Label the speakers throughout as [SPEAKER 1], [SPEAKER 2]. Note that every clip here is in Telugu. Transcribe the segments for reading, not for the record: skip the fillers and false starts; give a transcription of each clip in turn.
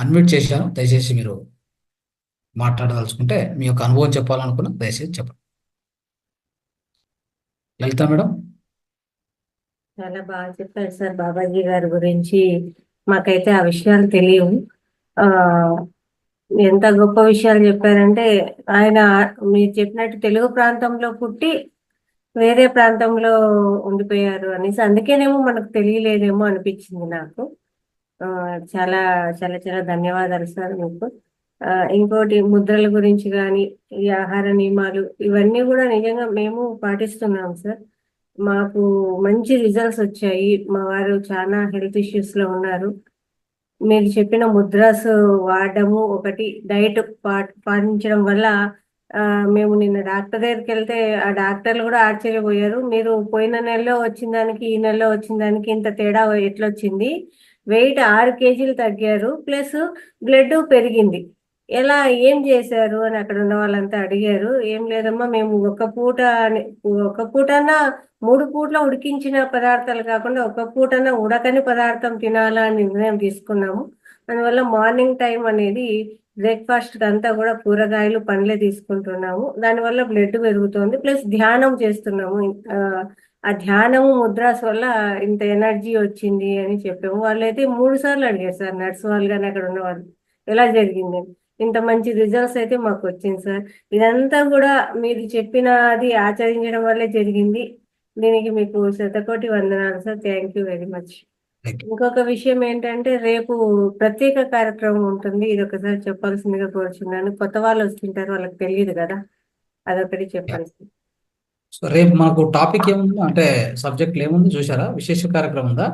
[SPEAKER 1] అన్మ్యూట్ చేశాను. దయచేసి మీరు మాట్లాడదలుచుకుంటే మీ యొక్క అనుభవం చెప్పాలనుకున్న దయచేసి చెప్పండి. లలిత మేడం.
[SPEAKER 2] చాలా బాగా చెప్పారు సార్ బాబాజీ గారి గురించి. మాకైతే ఆ విషయాలు తెలియవు. ఆ ఎంత గొప్ప విషయాలు చెప్పారంటే, ఆయన మీరు చెప్పినట్టు తెలుగు ప్రాంతంలో పుట్టి వేరే ప్రాంతంలో ఉండిపోయారు అనేసి, అందుకేనేమో మనకు తెలియలేదేమో అనిపించింది నాకు. ఆ చాలా చాలా చాలా ధన్యవాదాలు సార్ మీకు. ఇంకోటి ముద్రల గురించి కానీ, ఈ ఆహార నియమాలు ఇవన్నీ కూడా నిజంగా మేము పాటిస్తున్నాం సార్. మాకు మంచి రిజల్ట్స్ వచ్చాయి. మా వారు చాలా హెల్త్ ఇష్యూస్ లో ఉన్నారు. మీరు చెప్పిన ముద్రాస్ వాడడము ఒకటి, డైట్ పాటించడం వల్ల మేము నిన్న డాక్టర్ దగ్గరికి వెళ్తే ఆ డాక్టర్లు కూడా ఆశ్చర్యపోయారు. మీరు పోయిన నెలలో వచ్చిన దానికి ఈ నెలలో వచ్చిన దానికి ఇంత తేడా ఎట్లొచ్చింది? వెయిట్ 6 కేజీలు తగ్గారు, ప్లస్ బ్లడ్ పెరిగింది. ఎలా ఏం చేశారు అని అక్కడ ఉన్న వాళ్ళంతా అడిగారు. ఏం లేదమ్మా, మేము ఒక పూటన్నా 3 పూట్ల ఉడికించిన పదార్థాలు కాకుండా ఒక పూటన ఉడకని పదార్థం తినాలా అని నిర్ణయం తీసుకున్నాము. అందువల్ల మార్నింగ్ టైం అనేది బ్రేక్ఫాస్ట్ అంతా కూడా కూరగాయలు పండ్లే తీసుకుంటున్నాము. దానివల్ల బ్లడ్ పెరుగుతుంది, ప్లస్ ధ్యానం చేస్తున్నాము. ఆ ధ్యానము ముద్రాస్ వల్ల ఇంత ఎనర్జీ వచ్చింది అని చెప్పాము. వాళ్ళైతే 3 సార్లు అడిగారు సార్, నర్స్ వాళ్ళు కానీ అక్కడ ఉన్న వాళ్ళు, ఎలా జరిగింది అని. ఇంత మంచి రిజల్ట్స్ అయితే మాకు వచ్చింది సార్. ఇదంతా కూడా మీరు చెప్పినది ఆచరించడం వల్లే జరిగింది. దీనికి మీకు శతకోటి వందనాలు sir. Thank you very much. ఇంకొక విషయం ఏంటంటే, రేపు ప్రత్యేక కార్యక్రమం ఉంటుంది. ఇది ఒకసారి చెప్పాల్సిందిగా కోరుచున్నాను. కొత్త వాళ్ళు వస్తుంటారు, వాళ్ళకి తెలియదు కదా, అదొకటి చెప్పండి సార్.
[SPEAKER 1] సో రేపు మనకు టాపిక్ ఏముంది అంటే సబ్జెక్ట్ ఏముంది చూసారా? విశేష కార్యక్రమం ఉందా?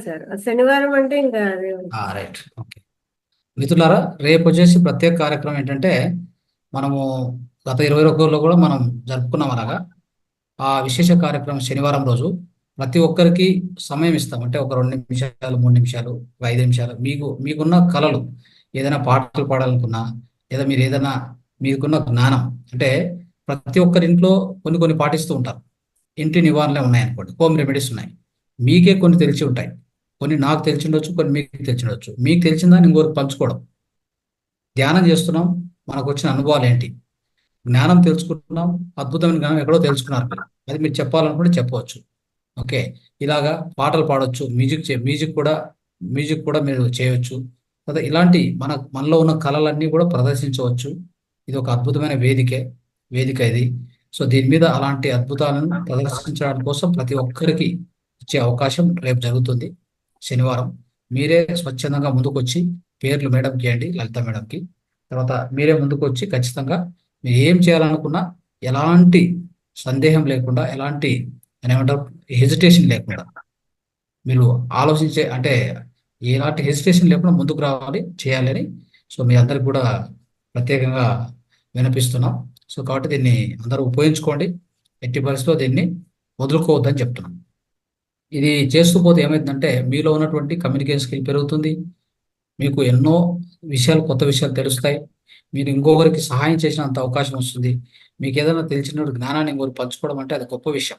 [SPEAKER 2] సార్ శనివారం అంటే ఇంకా అదే ఉంటుంది.
[SPEAKER 1] Right, okay. మిత్రులారా, రేపు వచ్చేసి ప్రత్యేక కార్యక్రమం ఏంటంటే, మనము గత 21 కూడా మనం జరుపుకున్నాం. అలాగా ఆ విశేష కార్యక్రమం శనివారం రోజు ప్రతి ఒక్కరికి సమయం ఇస్తాం. అంటే ఒక 2 నిమిషాలు, 3 నిమిషాలు, 5 నిమిషాలు, మీకున్న కళలు, ఏదైనా పాటలు పాడాలనుకున్నా, లేదా మీరు ఏదైనా మీకున్న జ్ఞానం, అంటే ప్రతి ఒక్కరి ఇంట్లో కొన్ని కొన్ని పాటిస్తూ ఉంటారు. ఇంటి నివారణలే ఉన్నాయనుకోండి, హోమ్ రెమెడీస్ ఉన్నాయి. మీకే కొన్ని తెలిసి ఉంటాయి, కొన్ని నాకు తెలిసి ఉండొచ్చు, కొన్ని మీకు తెలిసి ఉండొచ్చు. మీకు తెలిసిన దాన్ని ఇంకొకరికి పంచుకోవడం. ధ్యానం చేస్తున్నాం, మనకు వచ్చిన అనుభవాలు ఏంటి, జ్ఞానం తెలుసుకుంటున్నాం, అద్భుతమైన జ్ఞానం ఎక్కడో తెలుసుకున్నారు మీరు, అది మీరు చెప్పాలనుకుంటే చెప్పవచ్చు. ఓకే. ఇలాగా పాటలు పాడొచ్చు, మ్యూజిక్ కూడా మీరు చేయొచ్చు. లేదా ఇలాంటి మనలో ఉన్న కళలన్నీ కూడా ప్రదర్శించవచ్చు. ఇది ఒక అద్భుతమైన వేదిక ఇది. సో దీని మీద అలాంటి అద్భుతాలను ప్రదర్శించడానికి కోసం ప్రతి ఒక్కరికి ఇచ్చే అవకాశం రేపు జరుగుతుంది శనివారం. మీరే స్వచ్ఛందంగా ముందుకు వచ్చి పేర్లు మేడంకి ఇవ్వండి, లలిత మేడంకి. తర్వాత మీరే ముందుకు వచ్చి ఖచ్చితంగా మీరు ఏం చేయాలనుకున్నా ఎలాంటి సందేహం లేకుండా, ఎలాంటి ఏమంటారు హెజిటేషన్ లేకుండా, మీరు ఆలోచించే అంటే ఎలాంటి హెజిటేషన్ లేకుండా ముందుకు రావాలి, చేయాలి అని సో మీ అందరికి కూడా ప్రత్యేకంగా వినిపిస్తున్నాం. సో కాబట్టి దీన్ని అందరూ ఉపయోగించుకోండి. ఎట్టి పరిస్థితిలో దీన్ని వదులుకోవద్దని చెప్తున్నాం. ఇది చేస్తూ పోతే ఏమైందంటే మీలో ఉన్నటువంటి కమ్యూనికేషన్ స్కిల్ పెరుగుతుంది. మీకు ఎన్నో విషయాలు, కొత్త విషయాలు తెలుస్తాయి. మీరు ఇంకొకరికి సహాయం చేసినంత అవకాశం వస్తుంది. మీకు ఏదైనా తెలిసిన జ్ఞానాన్ని ఇంకొకరు పంచుకోవడం అంటే అది గొప్ప విషయం.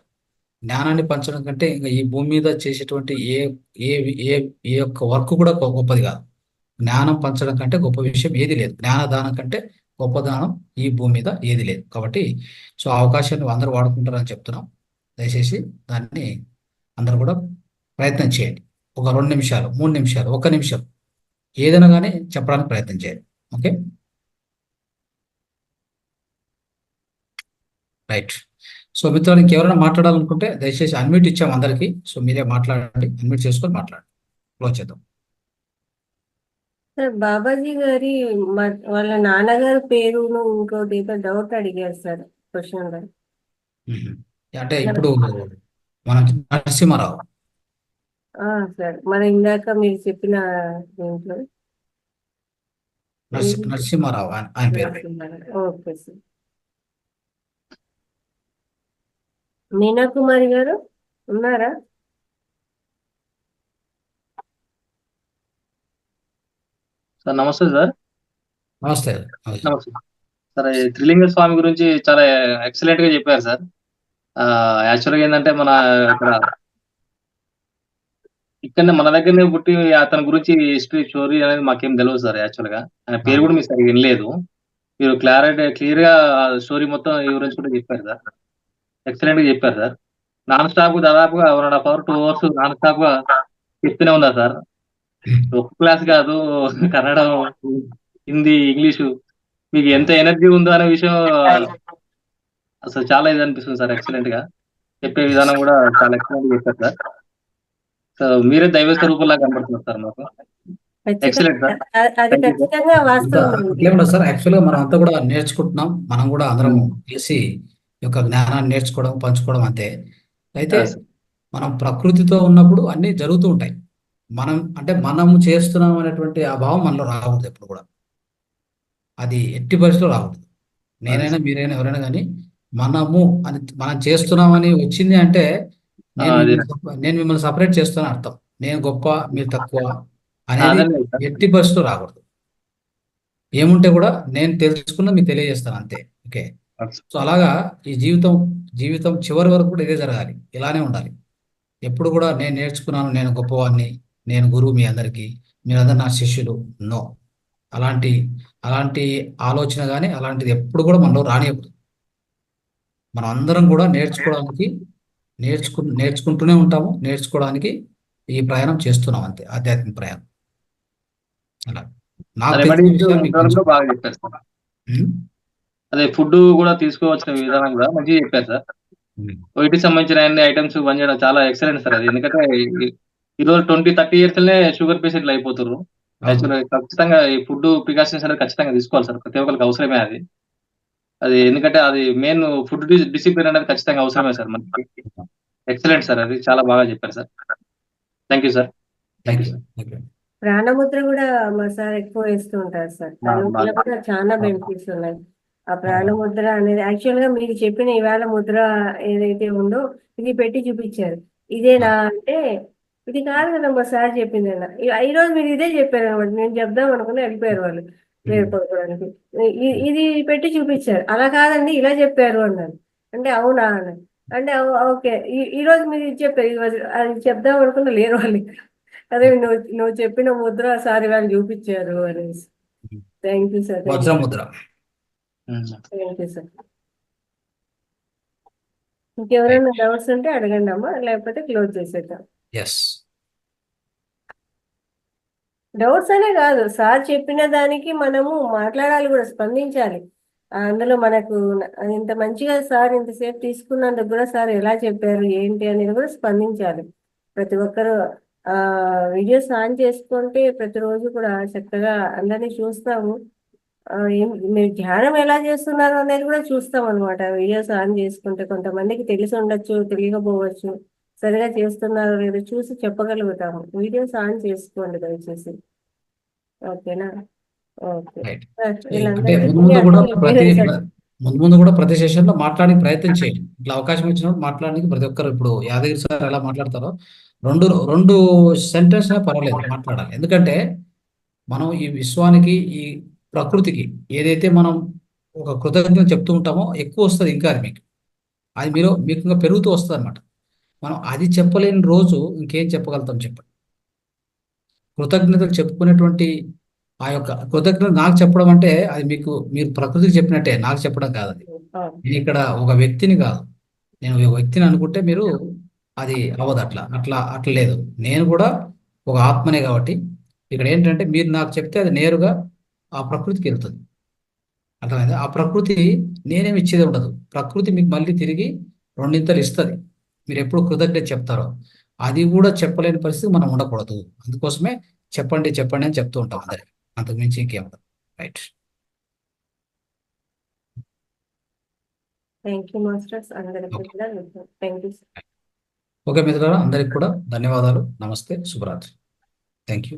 [SPEAKER 1] జ్ఞానాన్ని పంచడం కంటే ఇంకా ఈ భూమి మీద చేసేటువంటి ఏ ఏ ఏ ఏ యొక్క వర్క్ కూడా గొప్పది కాదు. జ్ఞానం పంచడం కంటే గొప్ప విషయం ఏది లేదు. జ్ఞానదానం కంటే గొప్ప దానం ఈ భూమి మీద ఏది లేదు. కాబట్టి సో ఆ అవకాశాన్ని అందరూ వాడుకుంటారని చెప్తున్నాం. దయచేసి దాన్ని అందరూ కూడా ప్రయత్నం చేయండి. ఒక 2 నిమిషాలు, 3 నిమిషాలు, 1 నిమిషం ఏదైనా కానీ చెప్పడానికి ప్రయత్నం చేయండి. Okay, right. సో మిత్రులు, ఇంకెవరైనా మాట్లాడాలనుకుంటే దయచేసి అన్మ్యూట్ ఇచ్చాము అందరికీ. సో మీరే మాట్లాడండి, అన్మ్యూట్ చేసుకొని మాట్లాడండి. క్లోజ్ చేద్దాం.
[SPEAKER 2] సార్ బాబాజీ గారి వాళ్ళ నాన్నగారి పేరును ఇంకోటి ఏదో డౌట్ అడిగారు సార్ క్వశ్చన్ లో.
[SPEAKER 1] అంటే ఇప్పుడు మనకి నరసింహారావు.
[SPEAKER 2] సార్ మరి ఇందాక మీరు చెప్పిన దీంట్లో
[SPEAKER 1] నరసింహారావు ఆయన పేరు.
[SPEAKER 2] Okay sir. మీనాకుమారి గారు ఉన్నారా?
[SPEAKER 3] సార్ నమస్తే సార్.
[SPEAKER 1] నమస్తే.
[SPEAKER 3] నమస్తే సార్. ఈ త్రిలింగ స్వామి గురించి చాలా ఎక్సలెంట్ గా చెప్పారు సార్. యాక్చువల్గా ఏంటంటే మన ఇక్కడ ఇక్కడ మన దగ్గరనే పుట్టి అతని గురించి హిస్టరీ స్టోరీ అనేది మాకేం తెలియదు సార్ యాక్చువల్ గా. ఆయన పేరు
[SPEAKER 1] అవును.
[SPEAKER 3] కూడా మీరు సరిగ్గా వినలేదు. మీరు క్లియర్ గా స్టోరీ మొత్తం వివరించి కూడా చెప్పారు సార్. ఎక్సలెంట్ గా చెప్పారు సార్. నాన్ స్టాప్ దాదాపుగా 1.5 అవర్ 2 అవర్స్ నాన్ స్టాప్ గా చెప్తూనే ఉన్నారు సార్. ఒక్క క్లాస్ కాదు, కన్నడం, హిందీ, ఇంగ్లీషు మీకు ఎంత ఎనర్జీ ఉందో అనే విషయం అసలు చాలా ఇది అనిపిస్తుంది సార్. ఎక్సలెంట్ గా చెప్పే విధానం కూడా చాలా ఎక్సలెంట్ గా చెప్పారు సార్. సో మీరే దైవ స్వరూపంలా కనబడుతున్నారు సార్ మాకు. ఎక్సలెంట్
[SPEAKER 2] ఖచ్చితంగా
[SPEAKER 3] సార్.
[SPEAKER 2] అది
[SPEAKER 3] థ్యాంక్ యూ సార్.
[SPEAKER 2] ఖచ్చితంగా
[SPEAKER 1] అంత
[SPEAKER 2] వాస్తవం అండి.
[SPEAKER 1] అట్లేముండదు సార్. యాక్చువల్గా మనం అంతా కూడా నేర్చుకుంటున్నాం. మనం కూడా అందరం కలిసి ఈ యొక్క జ్ఞానాన్ని నేర్చుకోవడం, పంచుకోవడం అంతే. అయితే మనం ప్రకృతితో ఉన్నప్పుడు అన్నీ జరుగుతూ ఉంటాయి. మనం చేస్తున్నాం అనేటువంటి ఆ భావం మనలో రాకూడదు ఎప్పుడు కూడా. అది ఎట్టి పరిస్థితిలో రాకూడదు. నేనైనా మీరైనా ఎవరైనా కానీ మనం చేస్తున్నామని వచ్చింది అంటే
[SPEAKER 3] అదే
[SPEAKER 1] నేను మిమ్మల్ని సపరేట్ చేస్తున్నా అర్థం. నేను గొప్ప, మీరు తక్కువ అనేది
[SPEAKER 3] అదే సార్.
[SPEAKER 1] ఎట్టి పరిస్థితిలో రాకూడదు. ఏముంటే కూడా నేను తెలుసుకున్న మీకు తెలియజేస్తాను అంతే. ఓకే. సో అలాగా ఈ జీవితం చివరి వరకు కూడా ఇదే జరగాలి, ఇలానే ఉండాలి. ఎప్పుడు కూడా నేను నేర్చుకున్నాను, నేను గొప్పవాడిని, నేను గురువు మీ అందరికీ, మీరందరూ నా శిష్యులు. నో, అలాంటి అలాంటి ఆలోచన కానీ అలాంటిది ఎప్పుడు కూడా మనలో రానియకూడదు. మనం అందరం కూడా నేర్చుకుంటూనే ఉంటాము. నేర్చుకోవడానికి ఈ ప్రయాణం చేస్తున్నాం అంతే, ఆధ్యాత్మిక ప్రయాణం. అలా నాకు తెలిసిన
[SPEAKER 3] రెమెడీస్
[SPEAKER 1] విషయాలు మీకు
[SPEAKER 3] కూడా
[SPEAKER 1] పంచుకుంటాను.
[SPEAKER 3] బాగా చెప్పారు సార్. అదే ఫుడ్ కూడా తీసుకోవాల్సిన విధానం కూడా మంచిగా చెప్పారు సార్. వీటికి సంబంధించిన అన్ని ఐటమ్స్ బంద్ చేయడం చాలా ఎక్సలెంట్ సార్. అది ఎందుకంటే ఈ రోజు 20-30 ఇయర్స్ లనే షుగర్ పేషెంట్లు అయిపోతున్నారు. యాక్చువల్గా ఖచ్చితంగా ఈ ఫుడ్ ప్రికాషన్స్ అనేది ఖచ్చితంగా తీసుకోవాలి సార్. ప్రతి ఒక్కరికి అవసరమే అది. అది ఎందుకంటే అది మెయిన్ ఫుడ్ డిసిప్లిన్ అనేది ఖచ్చితంగా అవసరమే సార్ మనకి. Excellent sir. అది చాలా బాగా చెప్పారు sir. Thank you sir. Thank you sir.
[SPEAKER 2] ప్రాణముద్ర కూడా మా సార్ ఎక్కువ వేస్తూ ఉంటారు సార్. దానివల్ల కూడా చాలా బెనిఫిట్స్ ఉన్నాయి. ఆ ప్రాణముద్ర అనేది యాక్చువల్ గా మీకు చెప్పిన ఇవాళ ముద్ర ఏదైతే ఉందో ఇది పెట్టి చూపించారు. ఇదేనా అంటే ఇది కాదు కదా మా సార్ చెప్పింది అన్న. ఈ రోజు మీరు ఇదే చెప్పారు అనమాట. నేను చెప్దాం అనుకుని వెళ్ళిపోయారు వాళ్ళు వేరు పడుకోవడానికి. ఇది పెట్టి చూపించారు. అలా కాదండి ఇలా చెప్పారు అన్నారు. అంటే అవునా అన్నారు. అంటే ఓకే ఈ రోజు మీరు ఇది చెప్పారు. అది చెప్దాం అనుకున్న లేరు వాళ్ళు. అదే నువ్వు చెప్పిన ముద్ర సార్ ఇవాళ చూపించారు అనేసి. Thank you sir.
[SPEAKER 1] వజ్రముద్ర.
[SPEAKER 2] Thank you sir. ఇంకెవరైనా డౌట్స్ ఉంటే అడగండి అమ్మా, లేకపోతే క్లోజ్ చేసేద్దాం.
[SPEAKER 1] ఎస్.
[SPEAKER 2] డౌట్స్ అనే కాదు, సార్ చెప్పిన దానికి మనము మాట్లాడాలి కూడా, స్పందించాలి. అందులో మనకు ఇంత మంచిగా సార్ ఇంతసేపు తీసుకున్నందుకు కూడా సార్ ఎలా చెప్పారు ఏంటి అనేది కూడా స్పందించాలి. ప్రతి ఒక్కరు వీడియోస్ ఆన్ చేసుకుంటే ప్రతిరోజు కూడా చక్కగా అందరినీ చూస్తాము. మీరు ధ్యానం ఎలా చేస్తున్నారు అనేది కూడా చూస్తాం అనమాట. వీడియోస్ ఆన్ చేసుకుంటే కొంతమందికి తెలిసి ఉండొచ్చు, తెలియకపోవచ్చు. సరిగా చేస్తున్నారో లేదో చూసి చెప్పగలుగుతాము. వీడియోస్ ఆన్ చేసుకోండి దయచేసి. ఓకేనా? ఓకే.
[SPEAKER 1] అంటే ముందు కూడా ప్రతి సెషన్ లో మాట్లాడడానికి ప్రయత్నం చేయండి. ఇట్లా అవకాశం ఇచ్చినప్పుడు మాట్లాడడానికి ప్రతి ఒక్కరు, ఇప్పుడు యాదగిరి సార్ ఎలా మాట్లాడతారో రెండు సెంటెన్స్ పర్వాలేదు మాట్లాడాలి. ఎందుకంటే మనం ఈ విశ్వానికి, ఈ ప్రకృతికి ఏదైతే మనం ఒక కృతజ్ఞత చెప్తూ ఉంటామో ఎక్కువ వస్తుంది. ఇంకా అది మీకు ఇంకా పెరుగుతూ వస్తుంది అనమాట. మనం అది చెప్పలేని రోజు ఇంకేం చెప్పగలుగుతాం చెప్పండి. కృతజ్ఞతలు చెప్పుకునేటువంటి ఆ యొక్క కృతజ్ఞత నాకు చెప్పడం అంటే అది మీరు ప్రకృతికి చెప్పినట్టే, నాకు చెప్పడం కాదు. అది నేను ఇక్కడ ఒక వ్యక్తిని కాదు, నేను ఒక వ్యక్తిని అనుకుంటే మీరు అది అవ్వదు. అట్లా లేదు. నేను కూడా ఒక ఆత్మనే కాబట్టి ఇక్కడ ఏంటంటే మీరు నాకు చెప్తే అది నేరుగా ఆ ప్రకృతికి వెళ్తుంది. అర్థమైంది? ఆ ప్రకృతి నేనేమి ఇచ్చేది ఉండదు. ప్రకృతి మీకు మళ్ళీ తిరిగి రెండింతలు ఇస్తుంది. మీరు ఎప్పుడు కృతజ్ఞత చెప్తారో అది కూడా చెప్పలేని పరిస్థితి మనం ఉండకూడదు. అందుకోసమే చెప్పండి అని చెప్తూ ఉంటాం అందరికి. అంతకు మించి ఇంకేముండదు. రైట్.
[SPEAKER 2] Thank you masters. అందరికీ కూడా థ్యాంక్ యూ.
[SPEAKER 1] ఓకే మిత్రులారా, అందరికి కూడా ధన్యవాదాలు. నమస్తే, శుభరాత్రి. Thank you.